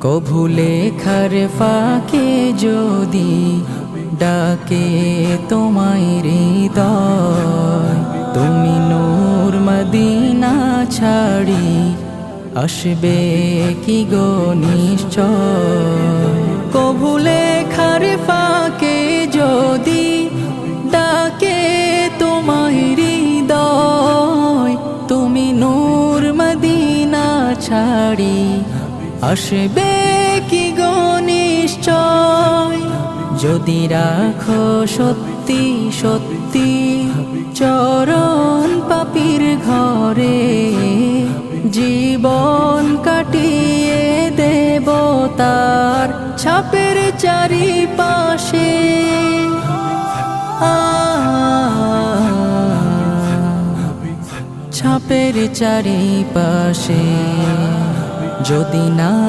কভু লেখার ফাঁকে যদি ডাকে তোমায় হৃদয়, তুমি নূর মদিনা ছাড়ি আসবে কি গো নিশ্চয়। কভু লেখার ফাঁকে যদি ডাকে তোমায় হৃদয়, তুমি নূর মদিনা ছাড়ি আসবে কি গো নিশ্চয়। যদি রাখো সত্যি সত্যি চরণ পাপীর ঘরে, জীবন কাটিয়ে দেব তার ছাপের চারিপাশে। ছাপের চারিপাশে যদি না